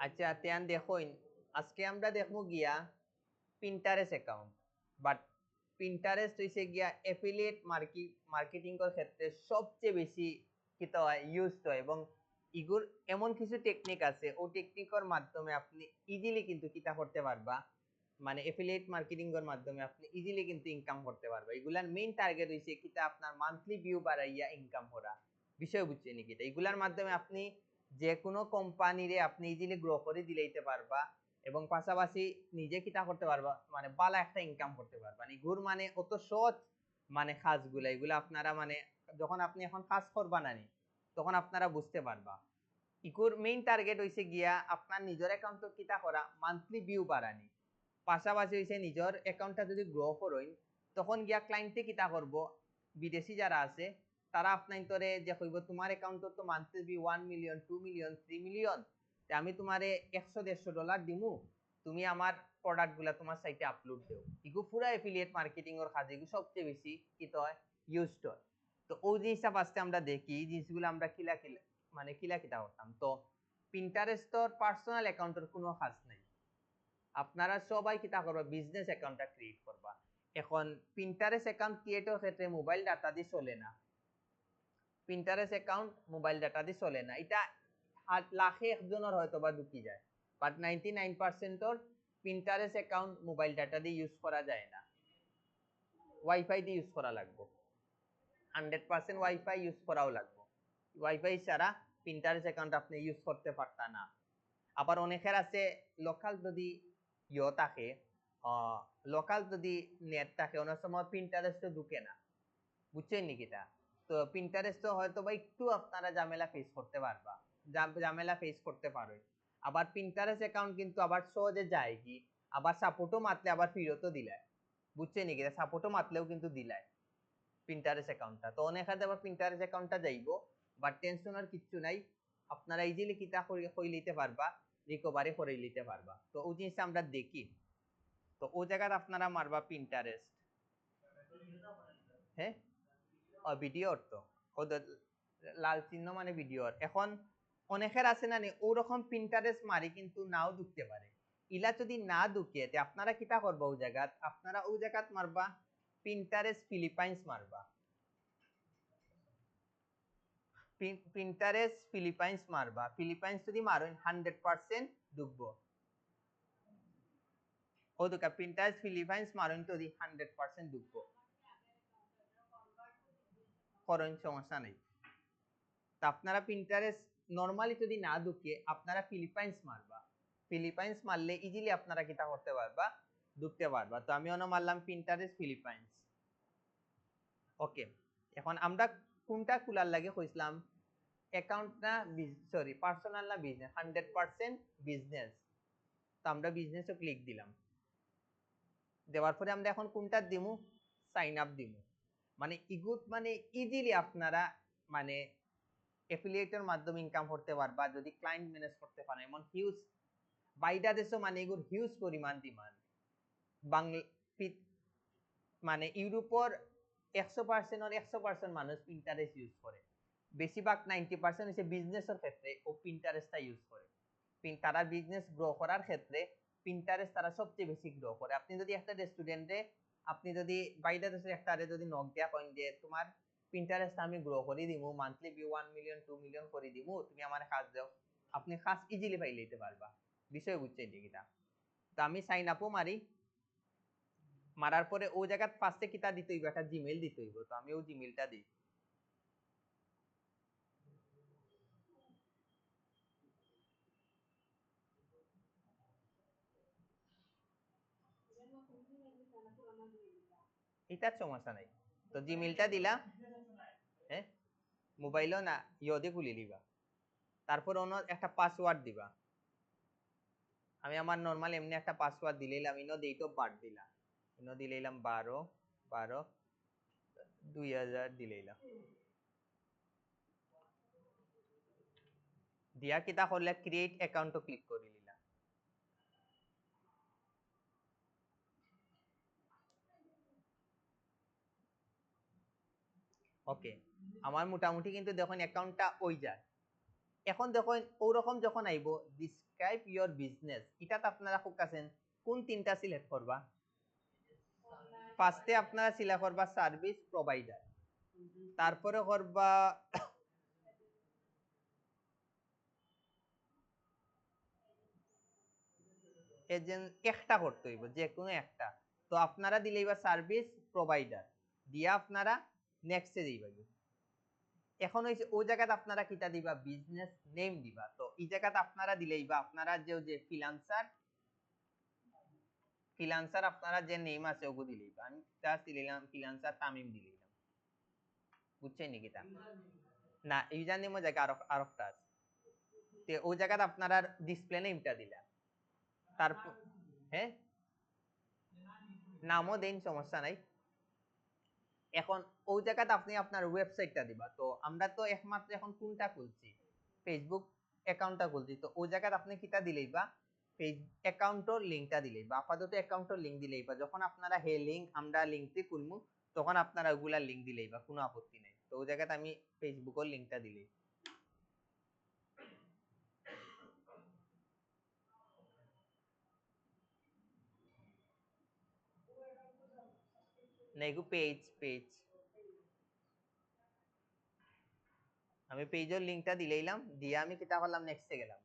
আচ্ছা তিয়ান দেখুন, আজকে আমরা দেখবো গিয়া পিন্টারেস্ট অ্যাকাউন্ট। বাট পিন্টারেস্ট হইছে গিয়া এফিলিয়েট মার্কেটিং এর ক্ষেত্রে সবচেয়ে বেশি কিতা হয় ইউজড হয়, এবং ইগুর এমন কিছু টেকনিক আছে, ও টেকনিকের মাধ্যমে আপনি ইজিলি কিন্তু কিতা করতে পারবা, মানে এফিলিয়েট মার্কেটিং এর মাধ্যমে আপনি ইজিলি কিন্তু ইনকাম করতে পারবা। এগুলার মেইন টার্গেট হইছে কিতা আপনার মান্থলি ভিউ বাড়াইয়া ইনকাম করা। বিষয় বুঝছেন নাকি? এগুলার মাধ্যমে আপনি যে কোনো কোম্পানিরে আপনি ইজিলি গ্রো করে দিলেইতে পারবা, এবং পাশাপাশি নিজে কিতা করতে পারবা, মানে বালা একটা ইনকাম করতে পারবা। এগুর মানে অত সহজ মানে কাজগুলা, এগুলা আপনারা মানে যখন আপনি এখন কাজ করবা না নি, তখন আপনারা বুঝতে পারবা। ইকুর মেইন টার্গেট হইছে গিয়া আপনার নিজের অ্যাকাউন্ট কিতা করা, মান্থলি ভিউ বাড়ানি। পাশাপাশি হইছে নিজের অ্যাকাউন্টটা যদি গ্রো করইন, তখন গিয়া ক্লায়েন্টে কিতা করব, বিদেশি যারা আছে তারা আপনার তরে যে কইব তোমার অ্যাকাউন্টত তো monthly view 1 million 2 million 3 million, আমি তোমারে 100-150 ডলার দিমু, তুমি আমার প্রোডাক্টগুলা তোমার সাইটে আপলোড দেও। ইগু পুরা এফিলিয়েট মার্কেটিং এর কাজে ইগু সবচেয়ে বেশি কিতা হয় ইউজড হয়। তো ওই জিনিসটা ফার্স্টে আমরা দেখি, এই জিনিসগুলো আমরা কিলা কিলা মানে কিলা কিতা করতাম। তো পিন্টারেস্টর পার্সোনাল অ্যাকাউন্টের কোনো কাজ নাই, আপনারা সবাই কিতা করবা, বিজনেস অ্যাকাউন্টটা ক্রিয়েট করবা। এখন পিন্টারেস্ট অ্যাকাউন্ট ক্রিয়েটের ক্ষেত্রে মোবাইল ডাটা দিয়ে চলে না। পিন্টারেস্ট অ্যাকাউন্ট মোবাইল ডাটা দিয়ে চলে না, এটা লাখে একজনের হয়তো বা ঢুকি যায়, বাট 99%র পিন্টারেস্ট অ্যাকাউন্ট মোবাইল ডাটা দিয়ে ইউজ করা যায় না, ওয়াইফাই দিয়ে ইউজ করা লাগবে। 100% ওয়াইফাই ইউজ করাও লাগবে, ওয়াইফাই ছাড়া পিন্টারেস্ট অ্যাকাউন্ট আপনি ইউজ করতে পারতা না। আবার অনেকের আছে লোকাল যদি থাকে, লোকাল যদি নেট থাকে, অনেক সময় পিন্টারেস্টও ঢুকে না, বুঝছেন নাকি? তা তো পিন্টারেস্টও হয়তো বা একটু আপনারা ঝামেলা ফেস করতে পারবা, ঝামেলা ফেস করতে পারো। আবার পিন্টারেস্ট অ্যাকাউন্ট কিন্তু আবার সহজে যায় কি, আবার সাপোর্টও মাতলে আবার ফিরতও দিলায়, বুঝছেন নাকি? সাপোর্টও মাতলেও কিন্তু দিলায় পিন্টারেস্ট অ্যাকাউন্টটা। তো অনেক হাতে আবার পিন্টারেস্ট অ্যাকাউন্টটা যাইবো, বাট টেনশনের কিচ্ছু নাই, আপনারা ইজিলি কিতা কই লইতে পারবা, রিকভারি করে লইতে পারবা। তো ওই জিনিসটা আমরা দেখি। তো ও জায়গায় আপনারা মারবা পিন্টারেস্ট, হ্যাঁ ভিডিওর, তো ও লাল চিহ্ন মানে ভিডিওর। এখন অনেকের আছে না ওরকম পিন্টারেস্ট মারি কিন্তু নাও ঢুকতে পারে। ইলা যদি না ঢুকে, আপনারা কিতা করবা, ও জায়গাত আপনারা ও জায়গাত মারবা পিন্টারেস্ট ফিলিপাইন্স মারবা। পিন্টারেস্ট ফিলিপাইন্স মারবা, ফিলিপাইন্স যদি মারো 100% ঢুকবো। ও দুকা পিন্টারেস্ট ফিলিপাইন্স মারো তো 100% ঢুকবো, করণ সমস্যা নেই। তা আপনারা পিন্টারেস্ট নরমালি যদি না ঢুকে, আপনারা ফিলিপাইন্স মারবা। ফিলিপাইন্স মারলে ইজিলি আপনারা কিতা করতে পারবা, ঢুকতে পারবা। তো আমি অন্য মারলাম পিন্টারেস্ট ফিলিপাইন্স। ওকে, এখন আমরা কোনটা খোলার লাগে কইছিলাম, অ্যাকাউন্ট না সরি পার্সোনাল না বিজনেস? 100% বিজনেস। তো আমরা বিজনেসও ক্লিক দিলাম, দেওয়ার পরে আমরা এখন কোনটা দিমু, সাইন আপ দিমু। মানে ইগুত মানে ইজিলি আপনারা মানে এফিলিয়েটের মাধ্যমে ইনকাম করতে পারবা যদি ক্লায়েন্ট ম্যানেজ করতে পারেন। এমন হিউজ বাইডা দেশও মানে এগুর হিউজ পরিমাণ ডিমান্ড। বাংলা মানে ইউরোপর 100% মানুষ পিন্টারেস্ট ইউজ করে, বেশিরভাগ 90% হচ্ছে বিজনেসের ক্ষেত্রে ও পিন্টারেস্টটা ইউজ করে। তারা বিজনেস গ্রো করার ক্ষেত্রে পিন্টারেস্ট তারা সবচেয়ে বেশি গ্রো করে। আপনি যদি একটা রেস্টুরেন্টে, আপনি যদি বাইরে দেশের একটা যদি নক দেয়া কইন যে তোমার পিন্টারেস্ট আমি গ্রো করে দিমু, মান্থলি ভিউ 1 মিলিয়ন 2 মিলিয়ন করে দিমু, তুমি আমার কাজ দাও, আপনি কাজ ইজিলি পাই লইতে পারবা। বিষয় বুঝছেন ঠিকইটা? তো আমি সাইন আপও মারি, মারার পরে ও জায়গা ফার্স্টে কিতা দিতে হইব, একটা জিমেইল দিতে হইব। তো আমি ও জিমেইলটা দিই। এটার সমস্যা নাই। তো জিমেইলটা দিলা, হ্যাঁ মোবাইলও না ইয়দে খুলি দিবা, তারপর অন্য একটা পাসওয়ার্ড দিবা। আমি আমার নরমাল এমনি একটা পাসওয়ার্ড দিলাম, ইনো ডেট অফ বার্থ দিলাম, ইনো দিলাম 12/12/2000 দিলাম। দিয়া কিতা করলে ক্রিয়েট অ্যাকাউন্টও ক্লিক করে নিলাম। ওকে, আমার মোটামুটি কিন্তু দেখুন অ্যাকাউন্টটা ওই যায়, এখন দেখুন ওরকম যখন আইব ডিসক্রাইব ইয়োর বিজনেস, এটাতে আপনারা খুব কাছেন কোন তিনটা সিলেক্ট করবা? ফার্স্টে আপনারা সিলেক্ট করবা সার্ভিস প্রোভাইডার, তারপরে করবা এজেন্ট, একটা করতে হইব যে কোনো একটা। তো আপনারা দিলেইবা সার্ভিস প্রোভাইডার দিয়া আপনারা নেক্সটে দিবা। এখন হইছে ও জায়গাতে আপনারা কিটা দিবা? বিজনেস নেম দিবা। তো এই জায়গাতে আপনারা দিলেইবা আপনারা যে ফ্রিল্যান্সার আপনারা যে নেম আছে ওগো দিলেইবা। আমি জাস্ট দিলাম ফ্রিল্যান্সার তামিম দিলাম, বুঝছেন নাকি? তা না ইউজার নেম জায়গা আরেকটা আছে, তে ওই জায়গাতে আপনারা ডিসপ্লে নেমটা দিলা। তারপর হ্যাঁ নামও দেন, সমস্যা নাই। এখন ওই জায়গাতে আপনি আপনার ওয়েবসাইটটা দিবা। তো আমরা তো একমাত্র এখন কোনটা খুলছি? ফেসবুক অ্যাকাউন্টটা খুলছি। তো ওই জায়গাতে আপনি কিটা দিলেই বা ফেসবুক অ্যাকাউন্টের লিংকটা দিলেই বা আপাতত অ্যাকাউন্টের লিংক দিলেই বা যখন আপনারা হে লিংক আমরা লিংকটি খুলমু তখন আপনারা ওগুলার লিংক দিলেই বা কোনো আপত্তি নেই। তো ওই জায়গাতে আমি ফেসবুকের লিংকটা দিলেই না এগু পেজ আমি পেজের লিংকটা দিলেইলাম দিয়ে আমি কিটা করলাম নেক্সটে গেলাম।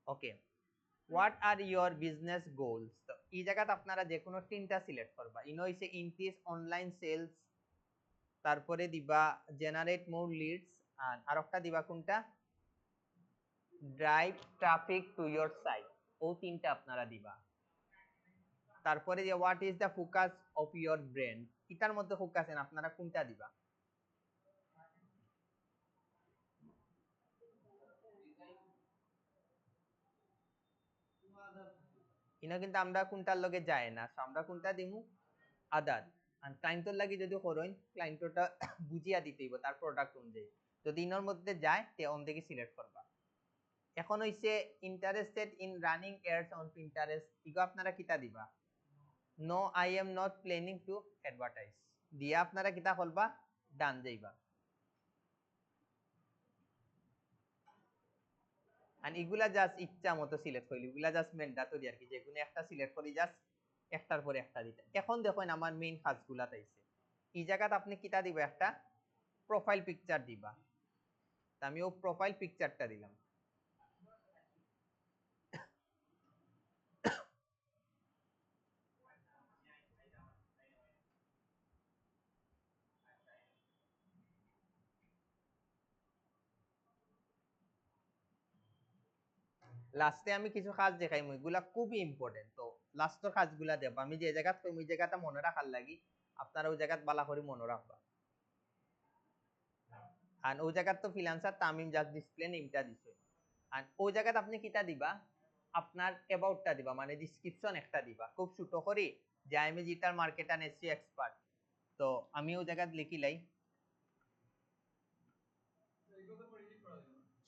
Okay, what are your business goals? তো এই জায়গাতে আপনারা যে কোনো তিনটা সিলেক্ট করবা। ইনো হইছে ইনক্রিজ অনলাইন সেলস, তারপরে দিবা জেনারেট মোর লিডস, আর আরেকটা দিবা কোনটা? Drive traffic to your site. ও তিনটা আপনারা দিবা। তারপরে যে what is the focus of your brand, এটার মধ্যে ফোকাস আপনারা কোনটা দিবা? ইনো কিন্তু আমরা কোনটার লগে যায় না, আমরা কোনটা দিমু? আদার। আর ক্লায়েন্টর লাগি যদি করেন ক্লায়েন্টটা বুঝিয়া দিতে হইব তার প্রোডাক্ট অনুযায়ী। যদি ইনোর মধ্যে যায় তে অন থেকে সিলেক্ট করবা। এখন হইছে interested in running ads on Pinterest, ইগো আপনারা কিটা দিবা? No I am not planning to advertise দিয়া আপনারা কিটা করবা? ডান যাইবা। আর এগুলা জাস্ট ইচ্ছা মতো সিলেক্ট করলি, এগুলা জাস্ট ম্যান্ডেটরি আর কি, যে কোনো একটা সিলেক্ট করি জাস্ট একটার পরে একটা দিতে। এখন দেখুন আমার মেইন কাজগুলা তাইছে এই জায়গাতে আপনি কিটা দিবা? একটা প্রোফাইল পিকচার দিবা। তা আমি ও প্রোফাইল পিকচারটা দিলাম। লাস্টে আমি কিছু কাজ দেখাই, এগুলা খুবই ইম্পর্টেন্ট। তো লাস্টের কাজগুলা দেব আমি যে জায়গা কই ওই জায়গাটা মনে রাখার লাগি, আপনারা ওই জায়গাত বালা করে মনে রাখবা। আর ওই জায়গাত তো ফ্রিল্যান্সার তামিম জাস্ট ডিসপ্লে নেমটা দিছে। আর ওই জায়গাত আপনি কিটা দিবা? আপনার অ্যাবাউটটা দিবা, মানে ডেসক্রিপশন একটা দিবা খুব ছোট করে, যে আমি ডিজিটাল মার্কেটার এসি এক্সপার্ট। তো আমি ওই জায়গাত লিখিলাই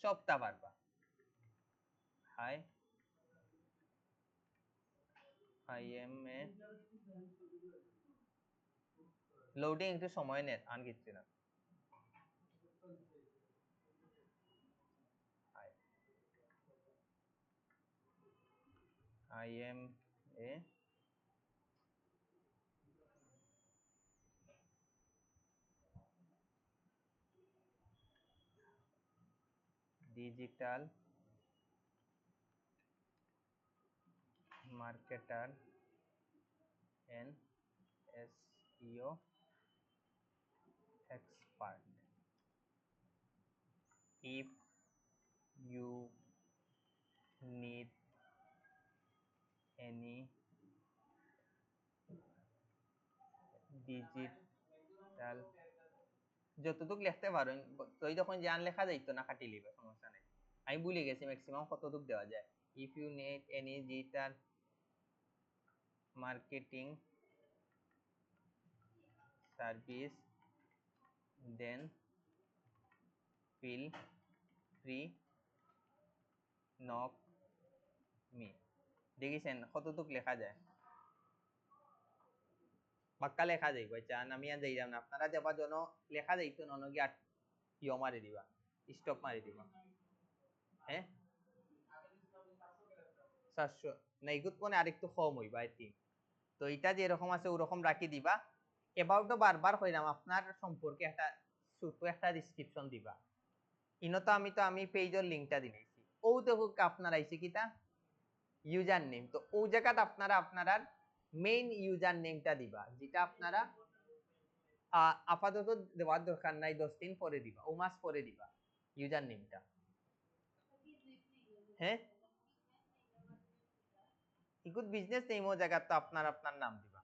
সবটা পারবা। Hi I M A loading একটু সময় নেন, আন কিচ্ছু না। I am a digital marketer and SEO expert. If you need any digital, যতটুক লিখতে পারেন তো যখন জান লেখা যাইতো না কাটি লিবে, সমস্যা নাই। আমি ভুলে গেছি ম্যাক্সিমাম কতটুক দেওয়া যায়। If you need any digital marketing service then feel free knock me. দেখেছেন কতটুক লেখা যায়? পাক্কা লেখা যাইব। চান আমি আর যাইলাম না, আপনারা দেবার জন্য লেখা যাইতো ননগি আর ইয় মারি দিবা। স্টপ মারি দিবা হ্যাঁ 400 না ইগুত মানে আরেকটু কম হইবা আই থিঙ্ক তো এটা যেরকম আছে ওরকম রাখি দিবা এবাউটও বারবার কইরাম আপনার সম্পর্কে একটা ছোট একটা ডেসক্রিপশন দিবা আমি পেজের লিংকটা দিলাইছি ও দেখো আপনার আইছে কিটা ইউজার নেম তো ও জায়গাত আপনারা মেইন ইউজার নেমটা দিবা যেটা আপনারা আপাতত দেওয়ার দরকার নাই 10 দিন পরে দিবা ও মাস পরে দিবা ইউজার নেমটা হ্যাঁ ইকুত বিজনেস নেম ও জায়গা তো আপনার নাম দিবা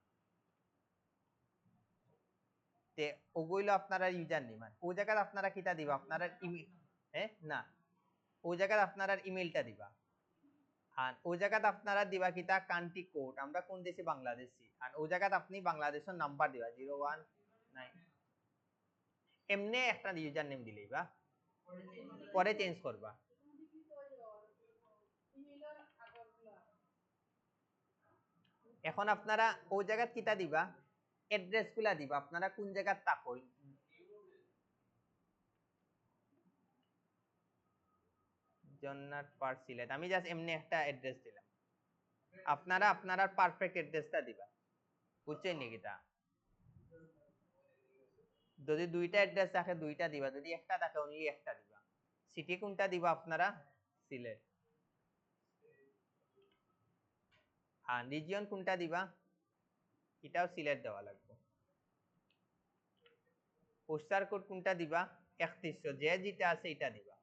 তে ওগুলো আপনারা ইউজার নেম ও জায়গা আপনারা কিটা দিবা আপনারা ইমেল হ্যাঁ না ও জায়গা আপনারা ইমেলটা দিবা আর ও জায়গাতে আপনারা দিবা কিটা কান্ট্রি কোড আমরা কোন দেশে বাংলাদেশি আর ও জায়গাতে আপনি বাংলাদেশের নাম্বার দিবা 019 এমনি একটা ইউজার নেম দিলেই বা পরে চেঞ্জ করবা এখন আপনারা ও জায়গাত কিটা দিবা অ্যাড্রেস গুলা দিবা আপনারা কোন জায়গাত থাকোই জন্নাত পার সিলেট আমি জাস্ট এমনি একটা অ্যাড্রেস দিলাম আপনারা পারফেক্ট অ্যাড্রেসটা দিবা বুঝছেন নি কিটা যদি দুইটা অ্যাড্রেস থাকে দুইটা দিবা যদি একটা থাকে অনলি একটা দিবা সিটি কোনটা দিবা আপনারা সিলেট আর রিজিয়ন কোনটা দিবা এটাও সিলেট দেওয়া লাগবে পোস্টার কোড কোনটা দিবা 3100 যে যেটা আছে এটা দিবা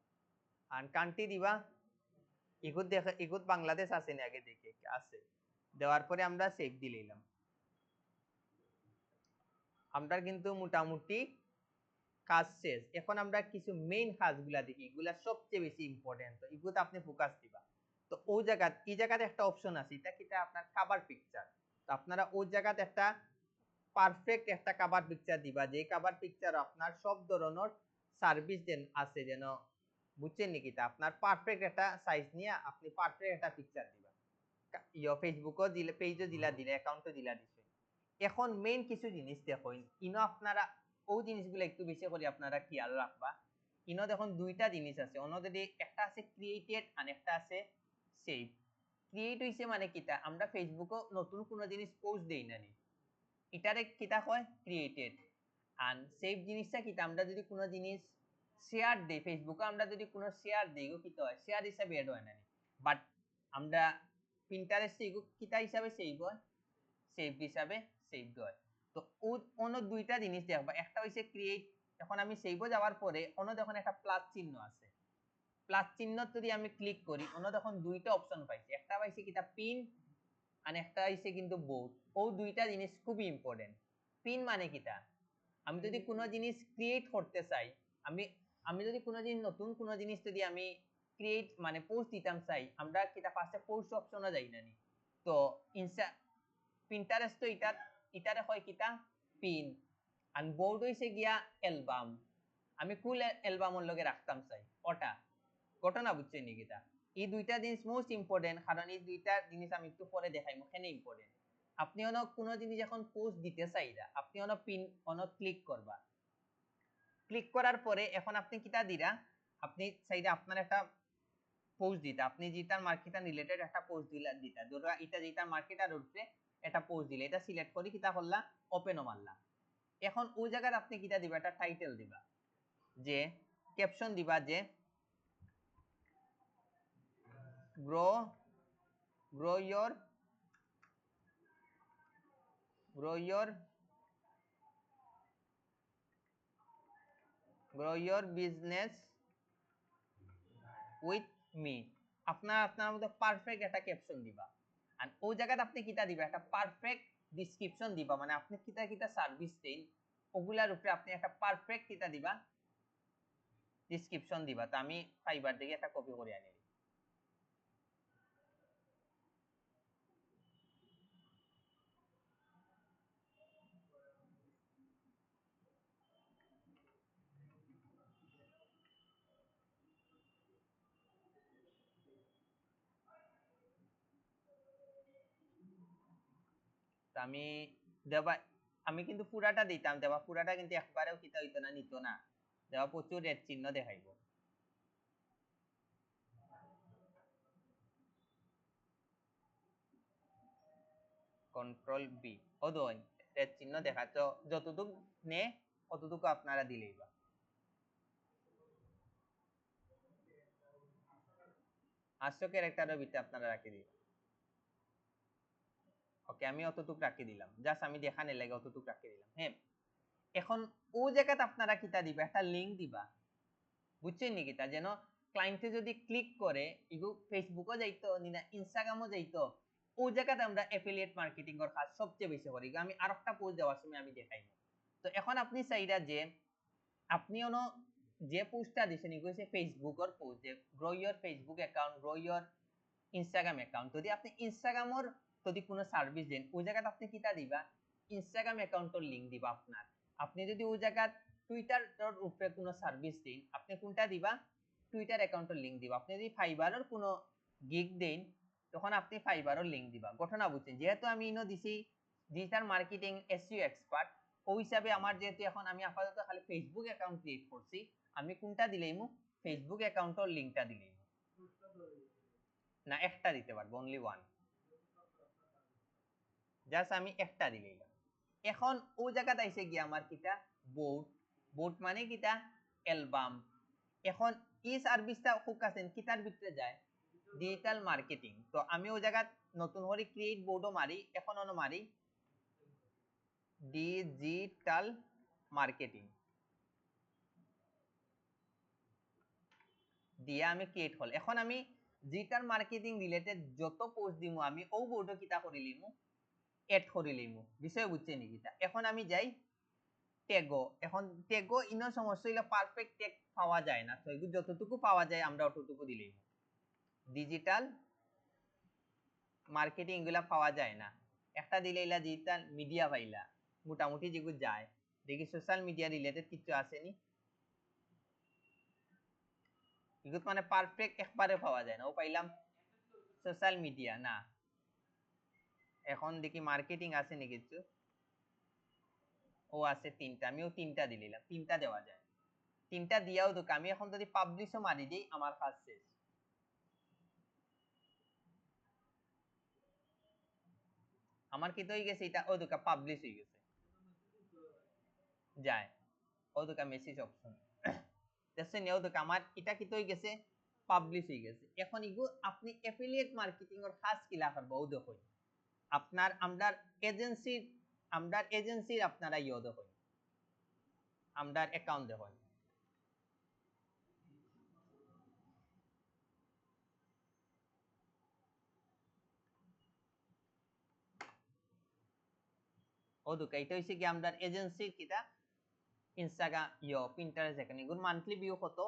আর কান্ট্রি দিবা ইগুত বাংলাদেশ আছে না আগে দেখে আছে দেওয়ার পরে আমরা সেভ দিলাম আমরা কিন্তু মোটামুটি কাজ শেষ এখন আমরা কিছু মেইন কাজগুলা দেখি এগুলা সবচেয়ে বেশি ইম্পর্টেন্ট তো এগুলোতে আপনি ফোকাস দিবা তো ওই জায়গা এই জায়গাতে একটা অপশন আছে এটা কিটা আপনার কভার পিকচার তো আপনারা ওই জায়গাতে একটা পারফেক্ট একটা কভার পিকচার দিবা যে কভার পিকচার আপনার সব ধরনের সার্ভিস দেন আছে যেন বুঝছেন নাকি তা আপনার পারফেক্ট একটা সাইজ নিয়ে আপনি পারফেক্ট একটা পিকচার দিবা ফেসবুকও দিলে পেজও দিলা অ্যাকাউন্টও দিলা দিছে এখন মেইন কিছু জিনিস দেখুন ইনো আপনারা ও জিনিসগুলো একটু বেশি করে আপনারা খেয়াল রাখবা ইনো দেখুন দুইটা জিনিস আছে অন্যদিকে একটা আছে ক্রিয়েটেড আর একটা আছে সেভ ক্রিয়েট হইছে মানে কিটা আমরা ফেসবুকও নতুন কোনো জিনিস পোস্ট দেই না নি এটারে কিটা কয় ক্রিয়েটেড আর সেভ জিনিসটা কিটা আমরা যদি কোনো জিনিস শেয়ার দেই ফেসবুকে আমরা যদি কোনো শেয়ার দেই গো কিটা হয় শেয়ার হিসাবে এড হয় না বাট আমরা পিন্টারেস্টে এগো কিটা হিসাবে সেভ হয় সেভ হিসাবে সেভ হয় তো অন্য দুইটা জিনিস দেখবা একটা হইছে ক্রিয়েট এখন আমি সেভও যাওয়ার পরে অন্য যখন একটা প্লাস চিহ্ন আছে প্লাস চিহ্ন যদি আমি ক্লিক করি অন্য তখন দুইটা অপশন পাইছি একটা পাইছি কিটা পিন আর একটা হইছে কিন্তু বোর্ড ও দুইটা জিনিস খুবই ইম্পর্টেন্ট পিন মানে কিটা আমি যদি কোনো জিনিস ক্রিয়েট করতে চাই আমি আমি যদি কোনো জিনিস নতুন কোনো জিনিস যদি আমি ক্রিয়েট মানে পোস্ট দিতাম চাই আমরা কিটা ফার্স্টে পোস্ট অপশনে যাই না নি তো ইনস্টা পিন্টারেস্ট তো ইটারে হয় কিটা পিন আর বোর্ড হইছে গিয়া অ্যালবাম আমি কুল অ্যালবামের লগে রাখতাম চাই ওটা ঘটনা বুঝছেন নি কিটা এই দুইটা জিনিস মোস্ট ইম্পর্টেন্ট কারণ এই দুইটা জিনিস আমি একটু পরে দেখাই কেন ইম্পর্টেন্ট আপনি অন কোনো জিনিস এখন পোস্ট দিতে চাইরা আপনি অন পিন অন ক্লিক করবা ক্লিক করার পরে এখন আপনি কিটা দিরা আপনি চাইরা আপনার একটা পোস্ট দিতে আপনি যেটার মার্কেটার রিলেটেড একটা পোস্ট দিতা ধরো এটা যেটার মার্কেটার উপরে একটা পোস্ট দিলে এটা সিলেক্ট করি কিটা করলা ওপেনও মারলা এখন ওই জায়গায় আপনি কিটা দিবা একটা টাইটেল দিবা যে ক্যাপশন দিবা যে grow grow your grow your business with me আপনার মধ্যে পারফেক্ট একটা ক্যাপশন দিবা আর ওই জায়গাতে আপনি কিটা দিবা একটা পারফেক্ট ডেসক্রিপশন দিবা মানে আপনি কিটা কিটা সার্ভিস দেন ওগুলার উপরে আপনি একটা পারফেক্ট কিটা দিবা ডেসক্রিপশন দিবা তো আমি ফাইবার থেকে একটা কপি করে আনি আমি দেবা আমি কিন্তু পুরাটা দিতাম দেবা পুরাটা কিন্তু একবারেও কিতা হইতো না নিত না দেবা প্রচুর রেড চিহ্ন দেখাইবো কন্ট্রোল বি ও দোন এর চিহ্ন দেখাচ্ছ যতটুকু নে অতটুকু আপনারা দিলেই বা 800 ক্যারেক্টারের ভিতরে আপনারা রাখি দিবেন ওকে আমি অতটুকু রাখি দিলাম জাস্ট আমি দেখানোর লাগে অতটুকু রাখি দিলাম হ্যাঁ এখন ও জায়গাতে আপনারা কিটা দিবা একটা লিংক দিবা বুঝছেন নি কিটা যেন ক্লায়েন্টে যদি ক্লিক করে ইগু ফেসবুকও যাইতো না ইনস্টাগ্রামও যাইতো ও জায়গাতে আমরা অ্যাফিলিয়েট মার্কেটিং এর কাজ সবচেয়ে বেশি করি আমি আরেকটা পোস্ট দেওয়ার সময় আমি দেখাই তো এখন আপনি চাইরা যে আপনি অন যে পোস্টটা দিছেন ইগু হচ্ছে ফেসবুকের পোস্ট যে grow your Facebook account grow your Instagram account যদি আপনি ইনস্টাগ্রামের যদি কোনো সার্ভিস দেন ওই জায়গাতে আপনি কিটা দিবা ইনস্টাগ্রাম অ্যাকাউন্টের লিংক দিবা আপনার আপনি যদি ওই জায়গাত টুইটারের উপরে কোনো সার্ভিস দেন আপনি কোনটা দিবা টুইটার অ্যাকাউন্টের লিংক দিবা আপনি যদি ফাইবারের কোনো গিগ দেন তখন আপনি ফাইবারের লিংক দিবা ঘটনা বুঝছেন যেহেতু আমি ইনো দিছি ডিজিটাল মার্কেটিং এসইও এক্সপার্ট ওই হিসাবে আমার যেহেতু এখন আমি আপাতত খালি ফেসবুক অ্যাকাউন্ট ক্রিয়েট করছি আমি কোনটা দিলেইমু ফেসবুক অ্যাকাউন্টের লিংকটা দিলেইমু না একটা দিতে পারবো অনলি ওয়ান জাস্ট আমি একটা দিলেই এখন ও জায়গাতে আইছে গিয়া আমার কিটা বোর্ড বোর্ড মানে কিটা অ্যালবাম এখন এই সার্ভিসটা খুব কাছেন কিটার ভিতরে যায় ডিজিটাল মার্কেটিং তো আমি ও জায়গা নতুন করে ক্রিয়েট বোর্ডও মারি এখন অন মারি ডিজিটাল মার্কেটিং দিয়ে আমি ক্রিয়েট হল এখন আমি ডিজিটাল মার্কেটিং রিলেটেড যত পোস্ট দিমু আমি ও বোর্ডও কিটা করে লিমু এড করে লিমু বিষয় বুঝছে নি কিটা এখন আমি যাই ট্যাগো এখন ট্যাগো ইনো সমস্যা হইলো পারফেক্ট ট্যাগ পাওয়া যায় না তো এগুলো যতটুকু পাওয়া যায় আমরা অতটুকু দিলেই ডিজিটাল মার্কেটিং এগুলা পাওয়া যায় না একটা দিলেইলা ডিজিটাল মিডিয়া পাইলা মোটামুটি যেগুলো যায় দেখি সোশ্যাল মিডিয়া রিলেটেড কিছু আসেনি এগুলো মানে পারফেক্ট একবারে পাওয়া যায় না ও পাইলাম সোশ্যাল মিডিয়া না এখন দেখি মার্কেটিং আছে নি কিছু ও আছে তিনটা আমিও তিনটা দিলাম তিনটা দেওয়া যায় তিনটা দিয়াও তো আমি এখন যদি পাবলিশও মারি দিই আমার কাজ শেষ আমার কি তো হয়ে গেছে এটা ও দুকা পাবলিশ হয়ে গেছে যায় ও দুকা মেসেজ অপশন দেখছেন ও দুকা আমার এটা কি তো হয়ে গেছে পাবলিশ হয়ে গেছে এখন ইগু আপনি অ্যাফিলিয়েট মার্কেটিং এর কাজ কি লা করব ও দেখো আপনার আমরার এজেন্সির আপনারা ইও দেখো আমরার অ্যাকাউন্ট দেখো ও দুকা এটা হইছে কি আমরার এজেন্সির কিটা ইনস্টাগ্রাম ইও পিন্টারেস্ট এখানে এগুলো মান্থলি ভিউ কত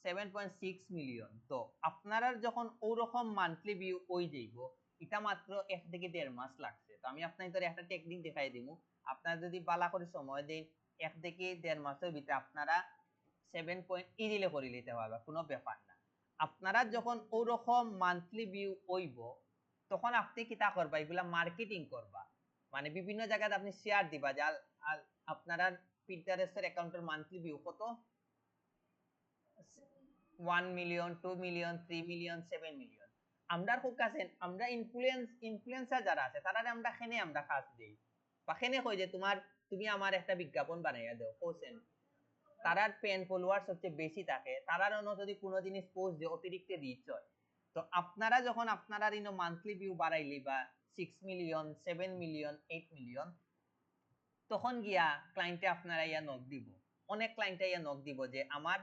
7.6 মিলিয়ন তো আপনারা যখন ওরকম মান্থলি ভিউ ওই যাইব এটা মাত্র 1 থেকে 1.5 মাস লাগছে তো আমি আপনাদের একটা টেকনিক দেখাই দিব আপনারা যদি বালা করে সময় দেন 1 থেকে 1.5 মাসের ভিতরে আপনারা 7 পয়েন্ট ইজিলি করে নিতে পারবা কোনো ব্যাপার না আপনারা যখন ওরকম মান্থলি ভিউ হইব তখন আপনি কি তা করবা এগুলা মার্কেটিং করবা মানে বিভিন্ন জায়গায় আপনি শেয়ার দিবা যে আপনারা পিন্টারেস্টের অ্যাকাউন্টের মান্থলি ভিউ কত 1 মিলিয়ন 2 মিলিয়ন 3 মিলিয়ন 7 মিলিয়ন আমরা খুব কাছে আমরা ইনফ্লুয়েন্সার যারা আছে তারা আমরা খেনে আমরা কাজ দেই বা খেনে কই যে তুমি আমার একটা বিজ্ঞাপন বানাইয়া দাও কোসেন তারার পেন ফলোয়ার সবচেয়ে বেশি থাকে তারার অন্য যদি কোনো জিনিস পোস্ট দিয়ে অতিরিক্ত রিচ হয় তো আপনারা যখন আপনারা ইনো মান্থলি ভিউ বাড়াইলি বা 6 মিলিয়ন 7 মিলিয়ন 8 মিলিয়ন তখন গিয়া ক্লায়েন্টে আপনারা ইয়া নক দিব অনেক ক্লায়েন্টে ইয়া নক দিব যে আমার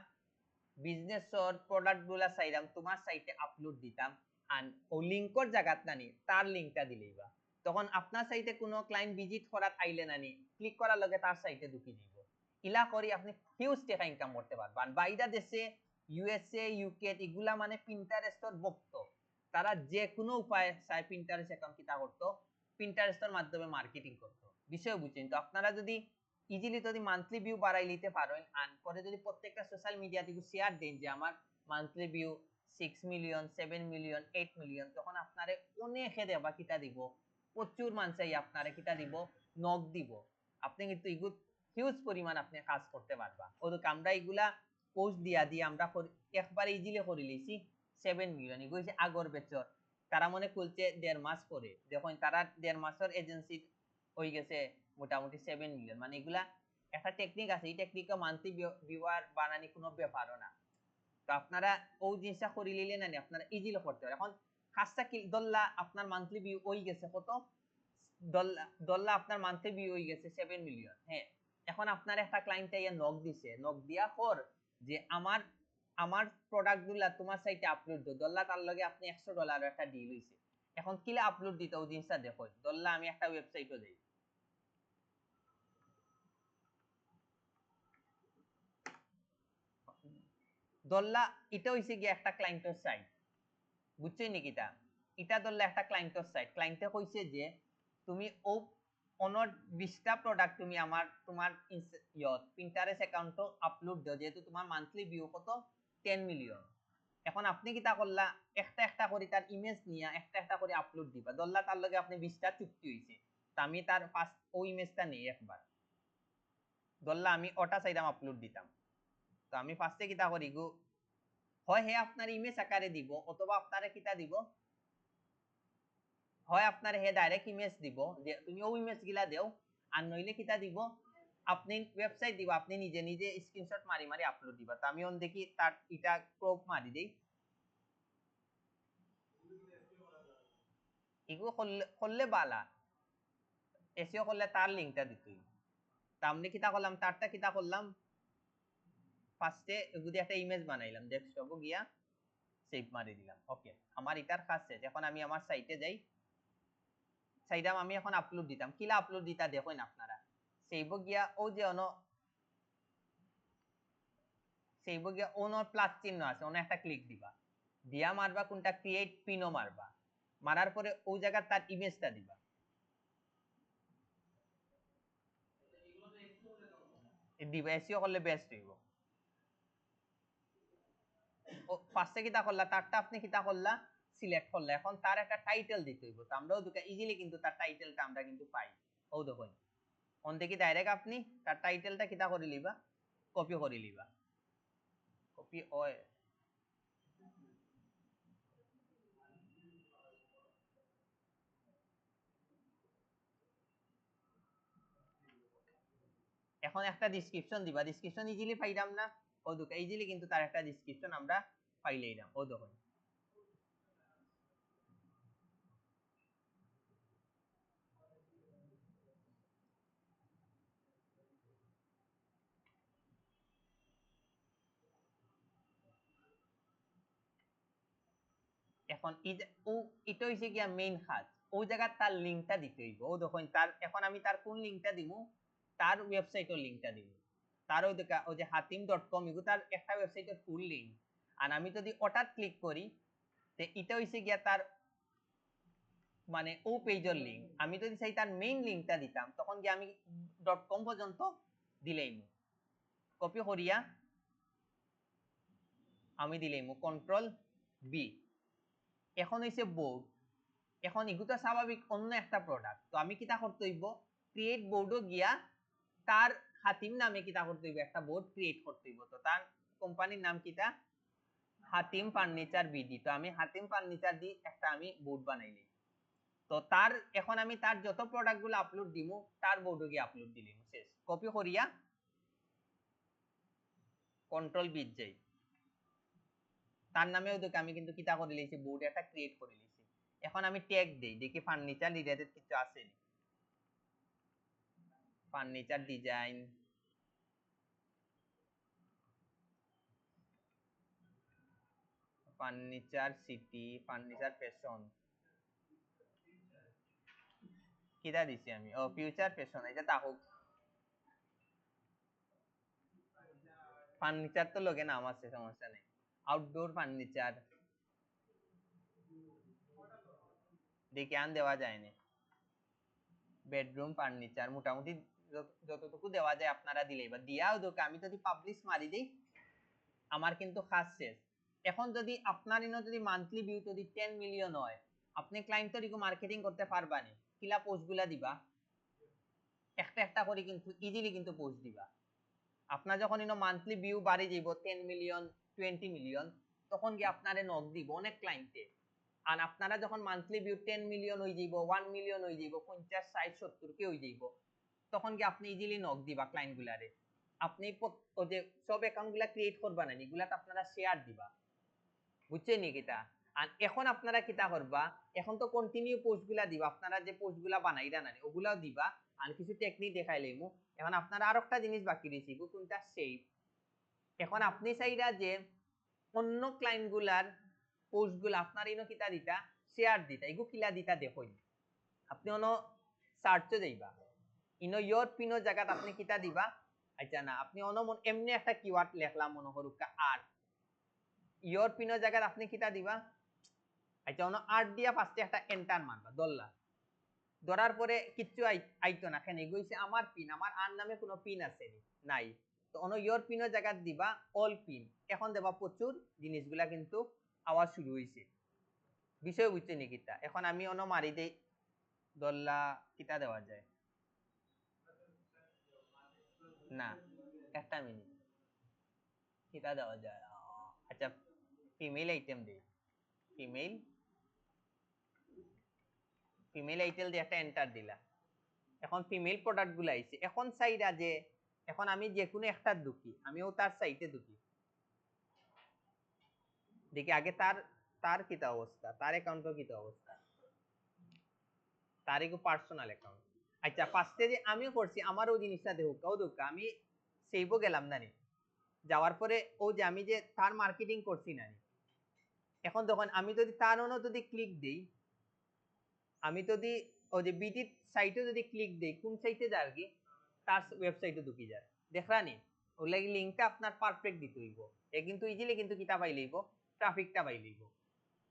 বিজনেসর প্রোডাক্ট গুলা চাইলাম তোমার সাইটে আপলোড দিতাম আর ও লিংকর জায়গাত নানি তার লিংকটা দিলেইবা তখন আপনার সাইটে কোনো ক্লায়েন্ট ভিজিট করার আইলে নানি ক্লিক করার লগে তার সাইটে ঢুকি দিব ইলা করি আপনি হিউজ টাকা ইনকাম করতে পারবেন বাইরে দেশে ইউএসএ ইউকে এগুলা মানে পিন্টারেস্টর ভক্ত তারা যে কোনো উপায়ে চাই পিন্টারেস্ট অ্যাকাউন্ট কিটা করতো পিন্টারেস্টের মাধ্যমে মার্কেটিং করতো বিষয় বুঝছেন তো আপনারা যদি ইজিলি যদি মান্থলি ভিউ বাড়াই নিতে পারেন আর পরে যদি প্রত্যেকটা সোশ্যাল মিডিয়াতে শেয়ার দেন যে আমার monthly view 6 million 7 million 8 million তখন আপনারে অনেকে দেবা কিটা দিব প্রচুর মানুষই আপনারে কিটা দিব নক দিব আপনি কিন্তু ইগুত হিউজ পরিমাণ আপনি কাজ করতে পারবা ওদিকে আমরা এগুলা পোস্ট দিয়া দিয়ে আমরা একবারে ইজিলি করে লিছি 7 মিলিয়ন এগুলো হচ্ছে আগর বেচর তারা মনে খুলছে 1.5 মাস পরে, দেখুন তারা 1.5 মাসের এজেন্সি হয়ে গেছে মোটামুটি 7 মিলিয়ন। মানে এগুলা একটা টেকনিক আছে, এই টেকনিকে মান্থলি ভিউয়ার বানানি কোনো ব্যাপারও না। তো আপনারা ওই জিনিসটা করে নিলে না আপনারা ইজিলি করতে পারেন। এখন খাসটা কি দল্লা আপনার মান্থলি ভিউ হয়ে গেছে কত, দল্লা আপনার মান্থলি ভিউ হয়ে গেছে 7 মিলিয়ন। হ্যাঁ, এখন আপনার একটা ক্লায়েন্ট আইয়া নক দিছে, নক দিয়া পর যে আমার প্রোডাক্ট গুলা তোমার সাইটে আপলোড দাও, দল্লা তার লগে আপনি $100 একটা ডিল হইছে। এখন কিলা আপলোড দিতে ওই জিনিসটা দেখো, দল্লা আমি একটা ওয়েবসাইটে যাই, দল্লা এটা হইছে গিয়ে একটা ক্লায়েন্টের সাইট, বুঝছই নাকি? এটা ধরলে একটা ক্লায়েন্টের সাইট, ক্লায়েন্টে কইছে যে তুমি ও অনর 20টা প্রোডাক্ট তুমি তোমার পিন্টারেস্ট অ্যাকাউন্টে আপলোড দাও, যেহেতু তোমার মান্থলি ভিউ কত 10 মিলিয়ন। এখন আপনি কি তা করলা, একটা একটা করে তার ইমেজ নিয়া একটা একটা করে আপলোড দিবা, ধরলা তার লগে আপনি 20টা চুক্তি হইছে, তা আমি তার ফার্স্ট ওই ইমেজটা নেই একবার, ধরলা আমি ওটা চাইলাম আপলোড দিতাম। তো আমি ফার্স্টে কি তা করি গো, হয় হে আপনার ইমেজ আকারে দিব, অথবা আপনারা কিতা দিব, হয় আপনার হে ডাইরেক্ট ইমেজ দিব যে তুমি ওই ইমেজ গিলা দেও, আর নইলে কিতা দিব আপনি ওয়েবসাইট দিব, আপনি নিজে নিজে স্ক্রিনশট মারি মারি আপলোড দিবা। তো আমি অন দেখি তার এটা ক্রপ মারি দেই, এগুলো করলে বালা এসিও করলে তার লিংকটা দিতেই। তা আমি কিতা করলাম, তারটা কিতা করলাম, ফার্স্টে যদি একটা ইমেজ বানাইলাম, ডেস্কটপে গিয়া সেভ মারি দিলাম। ওকে, আমার এটার কাজ শেষ। এখন আমি আমার সাইটে যাই, সাইডাম আমি এখন আপলোড দিতাম, কিলা আপলোড দিতা দেখেন আপনারা, সেইব গিয়া ও যে সেইব গিয়া ওনর প্লাস চিহ্ন আছে, ওনে একটা ক্লিক দিবা, দিয়া মারবা কোনটা ক্রিয়েট পিনও মারবা, মারার পরে ওই জায়গা তার ইমেজটা দিবা। দিবা এসিও করলে বেস্ট হইব। ও ফার্স্টে কিতা করলা, তারটা আপনি কিতা করলা সিলেক্ট করলা, এখন তার একটা টাইটেল দিতে হইব। তো আমরাও দুটো ইজিলি কিন্তু তার টাইটেলটা আমরা কিন্তু পাই। ও দেখুন অন থেকে ডাইরেক্ট আপনি তার টাইটেলটা কিতা করে লিবা, কপি করে লিবা, কপি হয়। এখন একটা ডেসক্রিপশন দিবা, ডেসক্রিপশন ইজিলি পাইলাম না, ও দুটো ইজিলি কিন্তু তার একটা ডেসক্রিপশন আমরা পাইলাম। ও দেখুন এখন ও এটা হইছে গিয়া মেইন কাজ, ওই জায়গা তার লিংকটা দিতে হইব। ও দেখুন তার এখন আমি তার কোন লিংকটা দিব, তার ওয়েবসাইটের লিংকটা দিব, তার ওই যে hatim.com এগুলো তার একটা ওয়েবসাইটের ফুল লিংক। আর আমি যদি ওটা ক্লিক করি, তে এটা হইছে গিয়া তার মানে ও পেজের লিংক। আমি যদি চাই তার মেইন লিংকটা দিতাম, তখন গিয়ে আমি .com পর্যন্ত দিলেই কপি করিয়া আমি দিলেই কন্ট্রোল বি। এখন হইছে বোর্ড, এখন এগুলো স্বাভাবিক অন্য একটা প্রোডাক্ট। তো আমি কিতা করতে হইব, ক্রিয়েট বোর্ডও গিয়া তার হাতিম নামে কিতা করতে হইব, একটা বোর্ড ক্রিয়েট করতে হইব। তো তার কোম্পানির নাম কিতা, হাতিম ফার্নিচার বিডি। তো আমি হাতিম ফার্নিচার দি একটা আমি বোর্ড বানাইলি। তো তার এখন আমি তার যত প্রোডাক্ট গুলো আপলোড দিমু, তার বোর্ডও গিয়ে আপলোড দিলিম, শেষ। কপি করিয়া কন্ট্রোল বি যাই, তার নামেও দেখে আমি কিন্তু কিতা করে লিয়েছি, বোর্ড একটা ক্রিয়েট করে লিয়েছি। এখন আমি ট্যাগ দেই, দেখি ফার্নিচার রিলেটেড কিছু আছে, furniture design, furniture city, furniture fashion, কিটা দিছি আমি, ও ফিউচার ফ্যাশন, এটা তাহলে ফার্নিচার তো লগে নাম আছে, সমস্যা নেই। আউটডোর ফার্নিচার দেখি আন দেওয়া যায়নি, বেডরুম ফার্নিচার, মোটামুটি যতটুকু দেওয়া যায় আপনারা দিলে। এবার দিয়াও দোকে আমি যদি পাবলিশ মারি দিই, আমার কিন্তু কাজ শেষ। এখন যদি আপনার যদি মান্থলি ভিউ যদি 10 মিলিয়ন হয়, আপনি ক্লায়েন্টের ইকো মার্কেটিং করতে পারবানি, কিলা পোস্ট গুলা দিবা, একটা একটা করে কিন্তু ইজিলি কিন্তু পোস্ট দিবা। আপনার যখন মান্থলি ভিউ বাড়ি যাব 10 মিলিয়ন 20 মিলিয়ন, তখন কি আপনারে নক দিব অনেক ক্লায়েন্টে, আর আপনারা যখন মান্থলি ভিউ 10 মিলিয়ন হয়ে যাইব, 1 মিলিয়ন হয়ে যাইব, 50 60 70 কে হয়ে যাইব, তখন কি আপনি ইজিলি নক দিবা ক্লায়েন্ট গুলারে। আপনি ও যে সব অ্যাকাউন্ট গুলা ক্রিয়েট করবা না, এগুলাতে আপনারা শেয়ার দিবা, বুঝছেন নি কিতা। আর এখন আপনারা কিতা করবা, এখন তো কন্টিনিউ পোস্ট গুলা দিবা, আপনারা যে পোস্ট গুলা বানাইরা না ওগুলাও দিবা। আর কিছু টেকনিক দেখাই লইমু। এখন আপনারা আর একটা জিনিস বাকি রয়েছে, কোনটা সেভ। এখন আপনি চাইরা যে অন্য ক্লায়েন্ট গুলার পোস্ট গুলা আপনার ইনো কিতা দিতা শেয়ার দিতা, এগু কিলা দিতা দেখুন। আপনি অনো সার্চে যাইবা, ইনো ইয়োর পিনো জায়গাত আপনি কিতা দিবা, আচ্ছা না আপনি অনো এমনি একটা কিওয়ার্ড লেখলাম মনে করুক আর ইয়োর পিনো জায়গাত আপনি কিতা দিবা, আচ্ছা অনো আর দিয়া ফার্স্টে একটা এন্টার মারবা, দল্লা ধরার পরে কিচ্ছু আইতো না, কেন এগুইছে আমার পিন, আমার আর নামে কোনো পিন আছে নাই। তো অনো ইয়োর পিনের জায়গা দিবা অল পিন, এখন দেবা প্রচুর জিনিসগুলা কিন্তু আওয়াজ শুরু হইছে, বিষয় বুঝছে নি কিতা। এখন আমি অনো মারি দেই দল্লা, কিতা দেওয়া যায় না, একটা মিনিট, কিতা দেওয়া যায়, আচ্ছা ফিমেল আইটেম দেই, ফিমেল ফিমেল আইটেম দিয়ে একটা এন্টার দিলা। এখন ফিমেল প্রোডাক্ট গুলো আইছে, এখন চাইরা যে এখন আমি যে কোনো একটা দুকি, আমিও তার সাইটে দুকি, দেখি আগে তার তার কিতা অবস্থা, তার অ্যাকাউন্টের কিতা অবস্থা, তার একটু পার্সোনাল অ্যাকাউন্ট। আচ্ছা ফার্স্টে যে আমিও করছি, আমার ওই জিনিসটা দেখুক ও দুঃখ, আমি সেইবও গেলাম না নি, যাওয়ার পরে ও যে আমি যে তার মার্কেটিং করছি না নি, এখন তখন আমি যদি তার অন্য যদি ক্লিক দিই, আমি যদি ওই যে বিটি সাইটে যদি ক্লিক দেই, কোন সাইটে যার কি তার ওয়েবসাইটে ঢুকি যায়, দেখরানি ওই লাগি লিংকটা আপনার পারফেক্ট দিতে হইব, এ কিন্তু ইজিলি কিন্তু কিতা পাই লইব, ট্রাফিকটা পাই লইব।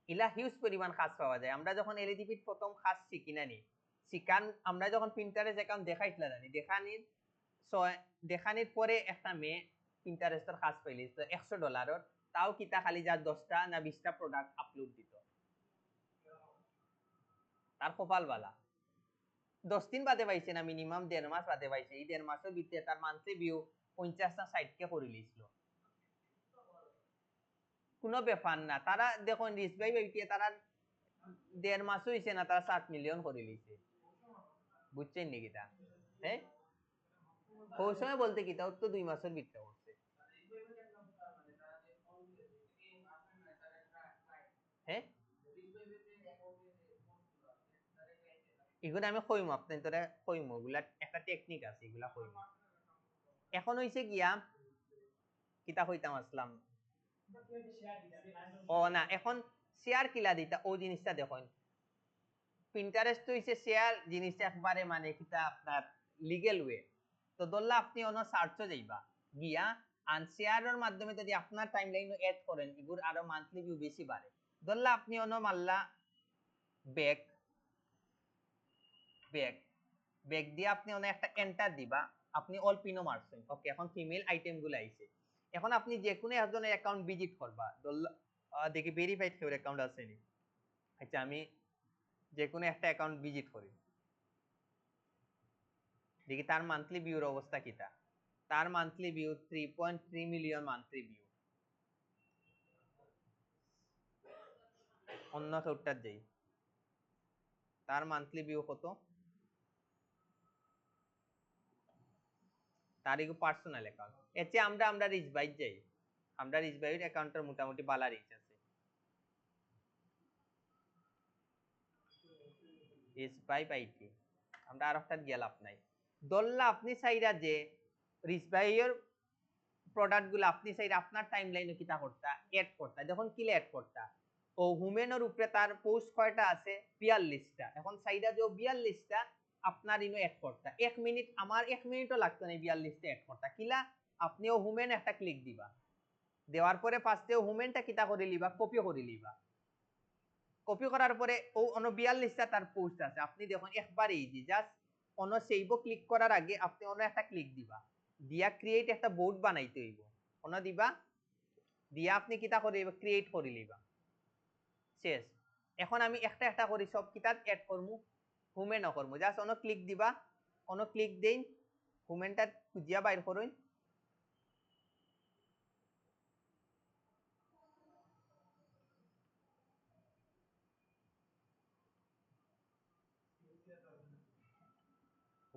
ইলা হিউজ পরিমাণ কাজ পাওয়া যায়। আমরা যখন এলইডিপির প্রথম কাজ শিখি না নি, শিখান আমরা যখন প্রিন্টারেস্ট অ্যাকাউন্ট দেখাইছিল না নি, দেখানির পরে একটা মেয়ে প্রিন্টারেস্টের কাজ পাইলি তো $100, তাও কিতা খালি যার 10টা না 20টা প্রোডাক্ট আপলোড দিত, তার কপাল বালা। 10 দিন বাদে পাইছে না, মিনিমাম 1.5 মাস বাদে পাইছে, এই 1.5 মাসের ভিতরে তার মান্থলি ভিউ 50 না 60 কে করে লিছিল। কোনো ব্যাপার না, তারা দেখুন রিস ভাই ভাইকে তারা 1.5 মাস হইছে না, তারা 7 মিলিয়ন করে লিছে, বুঝছেন নাকি তা। হ্যাঁ ওই সময় বলতে কি তা তো 2 মাসের ভিতরে করছে। হ্যাঁ এগুলো আমি কইমু, আপনি তোরা কইমু, এগুলা একটা টেকনিক আছে, এগুলা কইমু। এখন হইছে গিয়া কিতা কইতাম আসলাম, ও না এখন শেয়ার কিলা দিতা ও জিনিসটা দেখুন। পিন্টারেস্ট হইছে শেয়ার জিনিসটা একবারে মানে কিতা আপনার লিগ্যাল ওয়ে। তো ধরলা আপনি অন্য সার্চও যাইবা গিয়া আন শেয়ারের মাধ্যমে যদি আপনার টাইমলাইন এড করেন, এগুর আরো মান্থলি ভিউ বেশি বাড়ে। ধরলা আপনি অন্য মাল্লা ব্যাক ব্যাক ব্যাক দিয়ে আপনি অনেক একটা এন্টার দিবা, আপনি অল পিনও মারছেন, ওকে এখন ফিমেল আইটেম গুলো আইছে। এখন আপনি যে কোনো একজনের অ্যাকাউন্ট ভিজিট করবা, দেখি ভেরিফাইড কেউ অ্যাকাউন্ট আছে নি, আচ্ছা আমি যে কোনো একটা অ্যাকাউন্ট ভিজিট করি, দেখি তার মান্থলি ভিউর অবস্থা কিটা। তার monthly view 3.3 million monthly view. অন্য কেউটার যাই, তার মান্থলি ভিউ কত, তার ইগো পার্সোনাল অ্যাকাউন্ট। এতে আমরা রিচ বাইট যাই, আমরা রিচ বাইট অ্যাকাউন্টের মোটামুটি বালা রিচ আছে, রিচ বাই বাইটি। আমরা আর একটা গেলাপ নাই, দল্লা আপনি চাইরা যে রিচ বাইয়ের প্রোডাক্ট গুলো আপনি চাইরা আপনার টাইম লাইনে কিতা করতা এড করতা, যখন কিলে এড করতা ও হুমেনের উপরে তার পোস্ট কয়টা আছে 42টা, এখন চাইরা যে 42টা আপনার ইনো এড করতা, 1 মিনিট আমার 1 মিনিটও লাগতো না 42টা এড করতা, কিলা আপনিও হুমেন একটা ক্লিক দিবা, দেওয়ার পরে ফার্স্টে হুমেনটা কিতা করে লিবা কপি করে লিবা, কপি করার পরে ও অন্য 42টা তার পোস্ট আছে, আপনি দেখুন একবার ইজি, জাস্ট অন্য সেইব ক্লিক করার আগে আপনি অন্য একটা ক্লিক দিবা, দিয়া ক্রিয়েট একটা বোর্ড বানাইতে হইব, অন্য দিবা দিয়া আপনি কিতা করে ক্রিয়েট করে লিবা, শেষ। এখন আমি একটা একটা করি সব কিতাব এড করমু, হুমেন করমু, জাস্ট অন্য ক্লিক দিবা, অন্য ক্লিক দেই, হুমেনটা খুঁজিয়া বাইর করুন,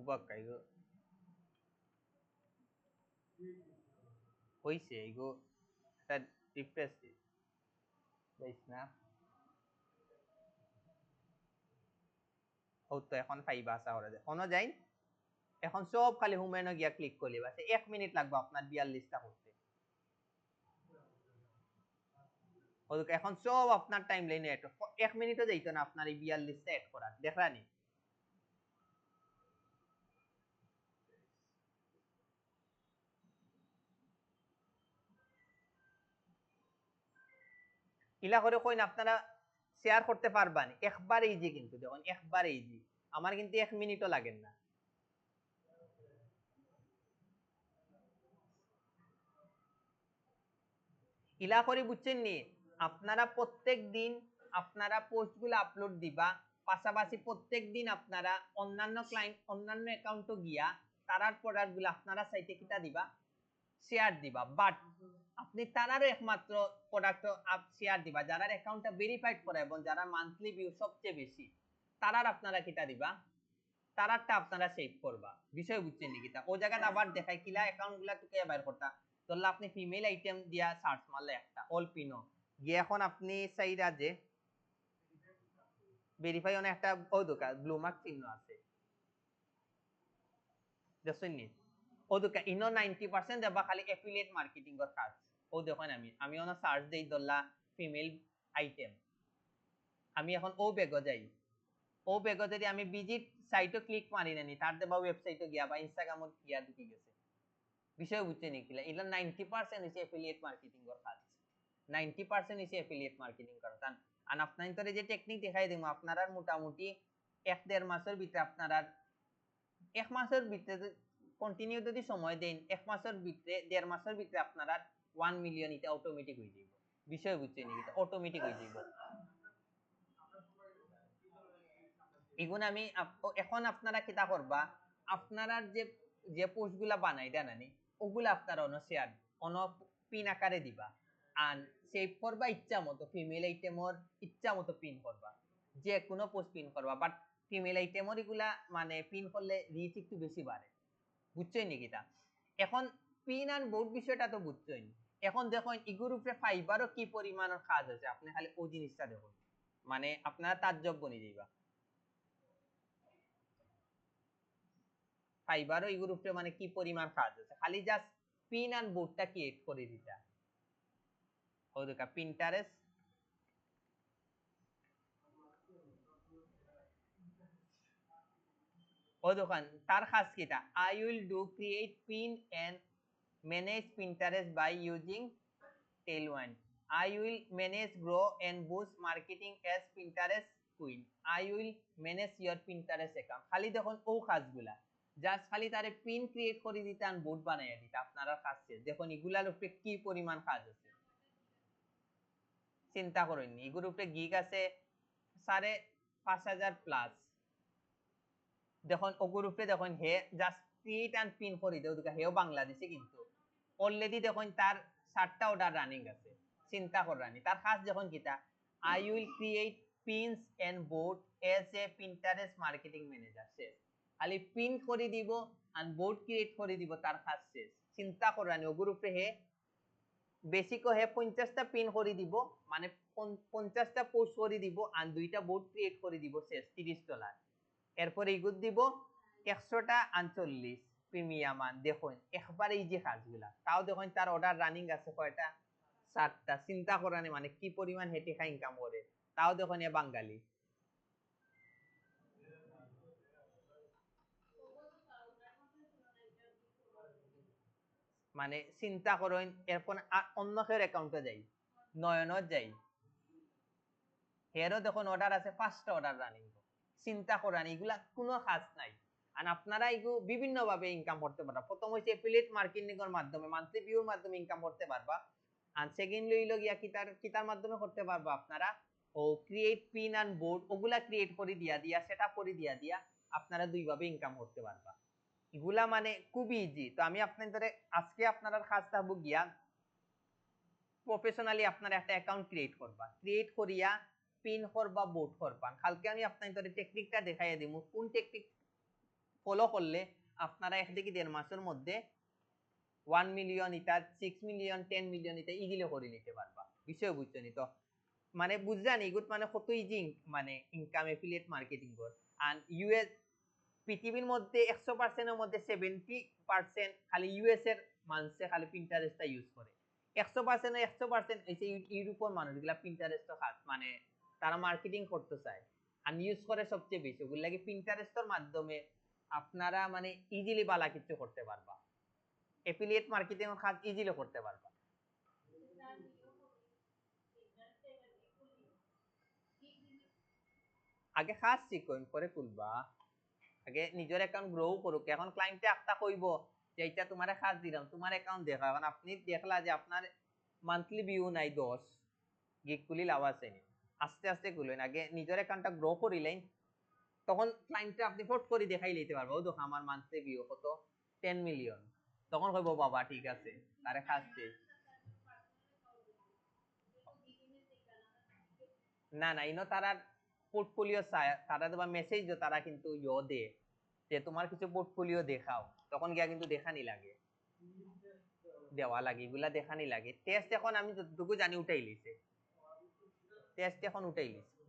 উবাক্কা ইগো হইছে ইগো একটা রিফ্রেশ দিস না ও তো এখন পাইবা আসা হরে কোনো যাই এখন সব খালি হুমেনো গিয়া ক্লিক করলে বাস 1 মিনিট লাগবে আপনার 42টা করতে ওকে এখন সব আপনার টাইম লাইনে এড 1 মিনিটও যাইতো না আপনার এই 42টা এড করার দেখানি ইলা করে কইন আপনারা শেয়ার করতে পারবেন একবার ইজি কিন্তু দেখুন একবার ইজি আমার কিন্তু 1 মিনিটও লাগে না ইলা করে বুঝছেন নি আপনারা প্রত্যেক দিন আপনারা পোস্টগুলো আপলোড দিবা পাশাপাশি প্রত্যেক দিন আপনারা অন্যান্য ক্লায়েন্ট অন্যান্য অ্যাকাউন্টে গিয়া তারার প্রোডাক্টগুলো আপনারা সাইটে কিটা দিবা শেয়ার দিবা বাট আপনি তারারও একমাত্র প্রোডাক্ট আপ শেয়ার দিবা যারা অ্যাকাউন্টটা ভেরিফাইড করে এবং যারা মান্থলি ভিউ সবচেয়ে বেশি তারার আপনারা কিটা দিবা তারারটা আপনারা সেভ করবা বিষয় বুঝছেন নি কিটা ও জায়গাটা আবার দেখাই কিলা অ্যাকাউন্টগুলো টুকে বাইর করতা ধরলে আপনি ফিমেল আইটেম দিয়া সার্চ মারলে একটা অল পিনো গিয়ে এখন আপনি চাইরা যে ভেরিফাই অন একটা ওই দোকান ব্লু মার্ক চিহ্ন আছে দেখছেন নি ও দোকান ইনো 90% দেবা খালি এফিলিয়েট মার্কেটিং এর কাজ ও দেখেন আমি অন সার্চ দেই দল্লা ফিমেল আইটেম আমি এখন ও বেগ যাই ও বেগ যদি আমি ভিজিট সাইটও ক্লিক মারি নানি তার দেবা ওয়েবসাইটে গিয়া বা ইনস্টাগ্রামে গিয়া ঢুকে গেছে বিষয় বুঝতে নিকিলা এটা 90% হচ্ছে এফিলিয়েট মার্কেটিং এর কাজ 90% হচ্ছে এফিলিয়েট মার্কেটিং করা আর আপনাদের যে টেকনিক দেখাই দিমু আপনারা মোটামুটি 1-1.5 মাসের ভিতরে আপনারা 1 মাসের ভিতরে কন্টিনিউ যদি সময় দেন 1 মাসের ভিতরে 1.5 মাসের ভিতরে আপনারা 1 মিলিয়ন এটা অটোমেটিক হয়ে যাবে বিষয় বুঝতে নিকিলা অটোমেটিক হয়ে যাবে এগুন আমি এখন আপনারা কিটা করবা আপনারা যে পোস্টগুলা বানাই দেনানি ওগুলা আপনারা অন শেয়ার অন পিন আকারে দিবা আর সেভ করবা ইচ্ছা মতো ফিমেল আইটেমর ইচ্ছা মতো পিন করবা যে কোনো পোস্ট পিন করবা বাট ফিমেল আইটেমর এগুলা মানে পিন করলে রিচ একটু বেশি বাড়ে বুঝছেন নি কিটা এখন পিন আর বোর্ড বিষয়টা তো বুঝছেন এখন দেখুন ইগুর উপরে ফাইবারও কি পরিমাণের কাজ আছে আপনি খালি ওই জিনিসটা দেখুন মানে আপনারা তাজ্জব বনে যাইবা ফাইবারও এই গ্রুপে মানে কি পরিমাণ কাজ আছে খালি জাস্ট পিন এন্ড বোর্ডটা ক্রিয়েট করে দিতা ও দেখা পিন্টারেস্ট ও দোকান তার কাজ কিটা I will do create pin and manage Pinterest by using Tailwind I will manage grow and boost marketing as Pinterest queen. I will manage your Pinterest account. খালি দেখুন ও কাজগুলা জাস্ট খালি তারে পিন ক্রিয়েট করে দিতে আর বোর্ড বানাইয়া দিতে আপনারা কাজ শেষ দেখুন এগুলার উপরে কি পরিমাণ কাজ আছে চিন্তা করেন এগুলোর উপরে গিগ আছে 5,500 প্লাস দেখুন ওগুর উপরে দেখুন হে জাস্ট ক্রিয়েট এন্ড পিন করে দেও দেখা হেও বাংলাদেশে কিন্তু অলরেডি দেখুন তার 7টা অর্ডার রানিং আছে চিন্তা করানি তার কাজ যখন কিটা I will create pins and board as a Pinterest marketing manager শেষ খালি পিন করে দিব আর বোর্ড ক্রিয়েট করে দিব তার কাজ শেষ চিন্তা করানি ও গ্রুপে হে বেসিক হে 50টা পিন করে দিব মানে 50টা পোস্ট করে দিব আর 2টা বোর্ড ক্রিয়েট করে দিব শেষ $30 এরপর ইগুদ দিব 100টা 48 প্রিমিয়াম মান দেখুন একবারে এই যে কাজগুলা তাও দেখুন তার অর্ডার রানিং আছে কয়টা 7টা চিন্তা করানি মানে কি পরিমাণ হেঁটে খা ইনকাম করে তাও দেখুন এ বাঙালি মানে চিন্তা করেন এরপর অন্য কেউ অ্যাকাউন্টে যাই নয়নত যাই হেরও দেখুন অর্ডার আছে 5টা অর্ডার রানিং চিন্তা করেন এগুলা কোনো কাজ নাই আর আপনারা এগুলো বিভিন্ন ভাবে ইনকাম করতে পারবা প্রথম হচ্ছে এফিলিয়েট মার্কেটিং এর মাধ্যমে মান্থলি ভিউর মাধ্যমে ইনকাম করতে পারবা আর সেকেন্ড লইলো গিয়া কিতার মাধ্যমে করতে পারবা আপনারা ও ক্রিয়েট পিন এন্ড বোর্ড ওগুলা ক্রিয়েট করে দিয়া সেটআপ করে দিয়া আপনারা দুই ভাবে ইনকাম করতে পারবা এগুলা মানে খুব ইজি তো আমি আপনাদের আজকে আপনারা কাজটা হবো গিয়া প্রফেশনালি আপনারা একটা অ্যাকাউন্ট ক্রিয়েট করবা ক্রিয়েট করিয়া পিন করবা বোর্ড করবা কালকে আমি আপনাদের টেকনিকটা দেখাইয়া দিমু কোন টেকনিক ফলো করলে আপনারা এক থেকে 1.5 মাসের মধ্যে 1 মিলিয়ন ইটা 6 মিলিয়ন 10 মিলিয়ন ইটা ইজিলি করে নিতে পারবা। বিষয় বুঝছেন তো, মানে বুঝছেন ইগুত মানে কত ইজি মানে ইনকাম এফিলিয়েট মার্কেটিং কর। আর ইউএস পৃথিবীর মধ্যে 100% এর মধ্যে 70% খালি ইউএস এর মানুষে খালি পিন্টারেস্টটা ইউজ করে। 100% এর 100% এই যে ইউরোপের মানুষগুলা পিন্টারেস্ট খাস মানে তারা মার্কেটিং করতে চায় আর ইউজ করে সবচেয়ে বেশি। ওগুলো লাগে পিন্টারেস্টের মাধ্যমে আপনারা মানে ইজিলি বালা কিছু করতে পারবা, এফিলিয়েট মার্কেটিং এর কাজ ইজিলি করতে পারবা। আগে কাজ শিখুন পরে খুলবা, আগে নিজের অ্যাকাউন্ট গ্রো করুক। এখন ক্লায়েন্টে একটা কইব যে এটা তোমার কাজ দিলাম, তোমার অ্যাকাউন্ট দেখা, এখন আপনি দেখলা যে আপনার মান্থলি ভিউ নাই 10, গিগ খুলি লাভ আছে নি, আস্তে আস্তে খুলেন। আগে নিজের অ্যাকাউন্টটা গ্রো করিলেন, তখন ক্লায়েন্টে আপনি ফট করে দেখাই লইতে পারবো, ও দেখো আমার মান্থলি ভিউ কত 10 মিলিয়ন, তখন কইব বাবা ঠিক আছে তারে কাজ শেষ। না না ইনো তারা পোর্টফোলিও চায়, তারা দেবা মেসেজ তারা কিন্তু ইও দে যে তোমার কিছু পোর্টফোলিও দেখাও, তখন গিয়া কিন্তু দেখানি লাগে, দেওয়া লাগে, এগুলা দেখানি লাগে। টেস্ট এখন আমি যতটুকু জানি উঠাই লিছে, টেস্ট এখন উঠাই লিছে।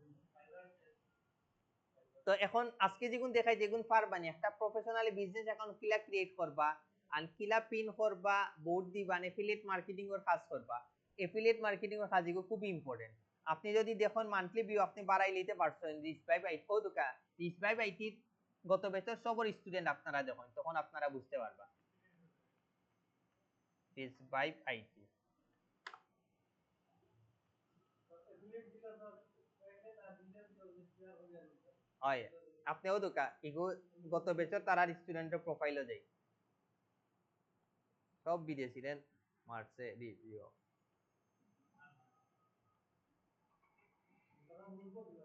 তো এখন আজকে যেগুন দেখাই যেগুন পারবানি একটা প্রফেশনালি বিজনেস অ্যাকাউন্ট কিলা ক্রিয়েট করবা আর কিলা পিন করবা, বোর্ড দিবা, এফিলিয়েট মার্কেটিং এর কাজ করবা। এফিলিয়েট মার্কেটিং এর কাজ এগুলো খুব ইম্পর্টেন্ট। আপনি যদি দেখুন মান্থলি ভিউ আপনি বাড়াই নিতে পারছেন, রিচ বাই বাইট ও দুকা রিচ বাই বাইটির গত বছর সবর স্টুডেন্ট আপনারা দেখুন, তখন আপনারা বুঝতে পারবা রিচ বাই আইটি। হয় আপনিও দুকা ইগো গত বছর তারা স্টুডেন্টের প্রোফাইলও দেয়, সব বিদেশিদের মারছে রিভিউ।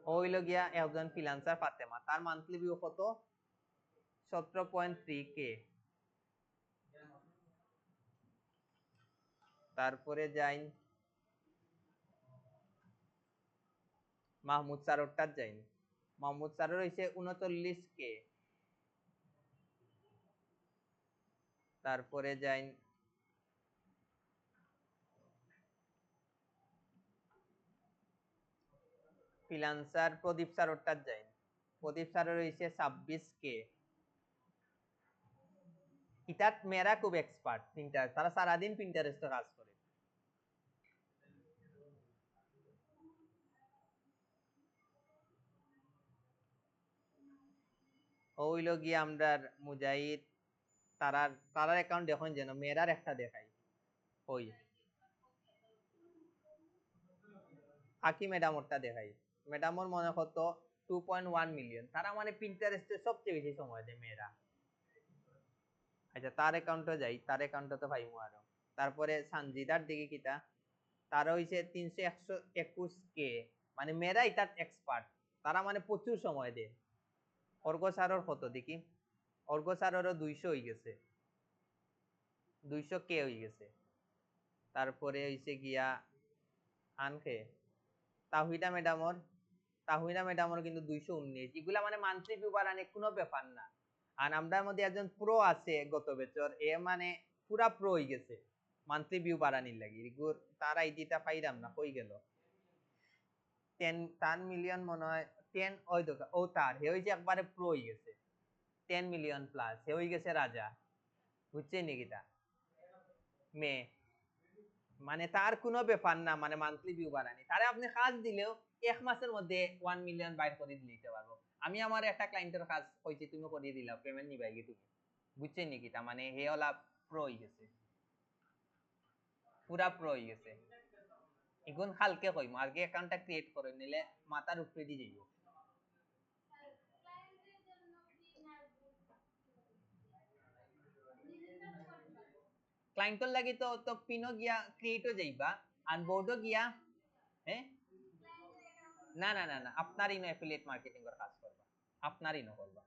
হইল গিয়া একজন ফ্রিল্যান্সার ফাতেমা, তার মান্থলি ভিউ কত 17.3K। তারপরে যাই মাহমুদ স্যারটার যাই, মাহমুদ স্যারের হইছে 39K। তারপরে যাই ফ্রিল্যান্সার প্রদীপ স্যারটার যাই, প্রদীপ স্যারের হইছে 26K। ইতাত মেয়েরা খুব এক্সপার্ট প্রিন্টার, তারা সারাদিন প্রিন্টারেস্টে কাজ করে। হইল গিয়ে আমরা মুজাহিদ, তারার তারার অ্যাকাউন্ট দেখুন যেন মেয়েরার একটা দেখাই ওই আকি ম্যাডামরটা দেখাই, ম্যাডামর মনে কত 2.1 মিলিয়ন, তারা মানে পিন্টারেস্টে সবচেয়ে বেশি সময় দেয় মেয়েরা। আচ্ছা তার অ্যাকাউন্টে যাই, তার অ্যাকাউন্টে তো ভাই আরো। তারপরে সানজিদার দিকে কিটা, তার হইছে 321K, মানে মেয়েরাই তার এক্সপার্ট, তারা মানে প্রচুর সময় দেয়। অর্ঘ স্যারের কত দেখি, অর্ঘ স্যারেরও 200 হয়ে গেছে, 200K হয়ে গেছে। তারপরে হইছে গিয়া আনখে তাহিদা ম্যাডামর, তাহিদা ম্যাডামর কিন্তু 219। এগুলা মানে মান্থলি ভিউ বাড়ানো কোনো ব্যাপার না। আর আমরার মধ্যে একজন প্রো আছে গত বছর, এ মানে পুরা প্রো হয়ে গেছে মান্থলি ভিউ বাড়ানির লাগি, এগুর তার আইডিটা পাইলাম না, কই গেল 10 মিলিয়ন মনে হয় 10 ওই তো ও তার হে হইছে একবারে প্রো হয়ে গেছে 10 মিলিয়ন প্লাস, হে হয়ে গেছে রাজা, বুঝছেন নাকি তা মেয়ে, মানে তার কোনো ব্যাপার না মানে মান্থলি ভিউ বাড়ানি, তারে আপনি কাজ দিলেও 1 মাসের মধ্যে 1 মিলিয়ন বাইর করে দিতে পারবো। আমি আমার একটা ক্লায়েন্টের কাজ কইছি তুমি করে দিলা, পেমেন্ট নিবাই কি তুমি, বুঝছেন নাকি তা মানে হে হলা প্রো হয়ে গেছে, পুরা প্রো হয়ে গেছে। এখন কালকে কইম আগে অ্যাকাউন্টটা ক্রিয়েট করে নিলে মাথার উপরে দিয়ে যাইব। ক্লায়েন্টর লাগি তো তো পিনো গিয়া ক্রিয়েটও যাইবা আর বোর্ডও গিয়া, হ্যাঁ না না না না আপনার ইনো এফিলিয়েট মার্কেটিং এর কাজ করবা, আপনার ইনো করবা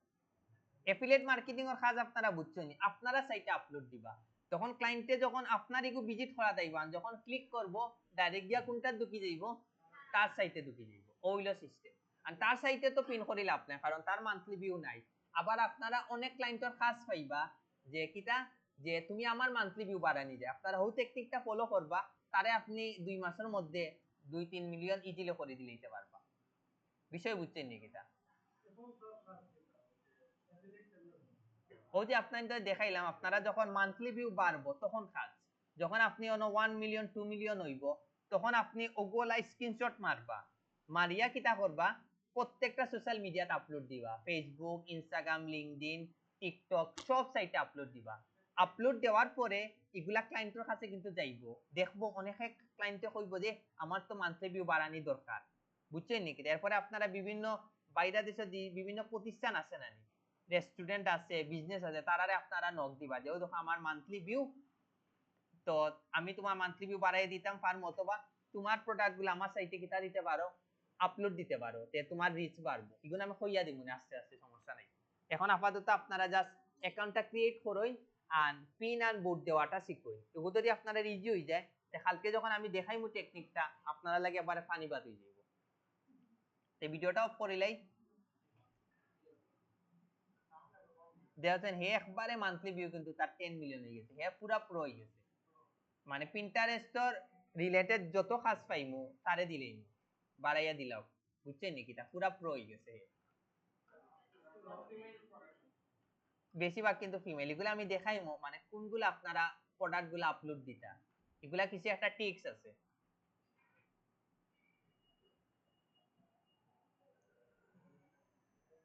এফিলিয়েট মার্কেটিং এর কাজ আপনারা বুঝছেন, আপনারা সাইটে আপলোড দিবা, তখন ক্লায়েন্টে যখন আপনার ইগু ভিজিট করা দাইবান, যখন ক্লিক করব ডাইরেক্ট গিয়া কোনটা ঢুকি যাইব, তার সাইটে ঢুকি যাইব, ওইলো সিস্টেম। আর তার সাইটে তো পিন করিলে লাভ নাই, কারণ তার মান্থলি ভিউ নাই, আবার আপনারা অনেক ক্লায়েন্টর কাজ পাইবা যে কিটা যে তুমি আমার মান্থলি ভিউ বাড়ানি যায়, আপনারা ওই টেকনিকটা ফলো করবা, তারে আপনি 2 মাসের মধ্যে 2-3 মিলিয়ন ইজিলি করে দিতে পারবা। বিষয় বুঝছেন নি কিটা? ওই যে আপনাদের দেখাইলাম, আপনারা যখন মান্থলি ভিউ বাড়বো তখন কাজ, যখন আপনি অন 1 মিলিয়ন 2 মিলিয়ন হইব তখন আপনি ওগুলা স্ক্রিনশট মারবা, মারিয়া কিটা করবা প্রত্যেকটা সোশ্যাল মিডিয়াতে আপলোড দিবা, ফেসবুক, ইনস্টাগ্রাম, লিঙ্কডইন, টিকটক সব সাইটে আপলোড দিবা। আপলোড দেওয়ার পরে এগুলা ক্লায়েন্টের কাছে কিন্তু যাইবো, দেখবো অনেকে ক্লায়েন্টে কইবো যে আমার তো মান্থলি ভিউ বাড়ানি দরকার, বুঝছেন নাকি? এরপরে আপনারা বিভিন্ন বাইরে দেশে বিভিন্ন প্রতিষ্ঠান আছে না, রেস্টুরেন্ট আছে, বিজনেস আছে, তারারে আপনারা নক দিবা যে ও দেখো আমার মান্থলি ভিউ, তো আমি তোমার মান্থলি ভিউ বাড়াই দিতাম পারবো, অথবা তোমার প্রোডাক্ট গুলো আমার সাইটে কিটা দিতে পারো, আপলোড দিতে পারো, তে তোমার রিচ বাড়বো, এগুলো আমি কইয়া দিব না আস্তে আস্তে, সমস্যা নাই। এখন আপাতত আপনারা জাস্ট অ্যাকাউন্টটা ক্রিয়েট করুন আর পিন আর বোর্ড দেওয়াটা শিখুন, এগুলো যদি আপনারা ইজি হয়ে যায় কালকে যখন আমি দেখাইমু টেকনিকটা আপনারা লাগে এবারে পানি বাদ হয়ে যাইব। এই ভিডিওটা অফ করিলাই দেখেন হে একবারে মান্থলি ভিউ কিন্তু তার 10 মিলিয়ন হয়ে গেছে, হে পুরা প্রো হয়ে গেছে, মানে পিন্টারেস্টর রিলেটেড যত কাজ পাইমু তারে দিলেই বাড়াইয়া দিলাম, বুঝছেন নাকি? তা পুরা প্রো হয়ে গেছে। বেশিরভাগ কিন্তু ফিমেল, এগুলো আমি দেখাইমু মানে কোনগুলো আপনারা প্রোডাক্ট গুলো আপলোড দিতা, এগুলা কিছু একটা টিপস আছে।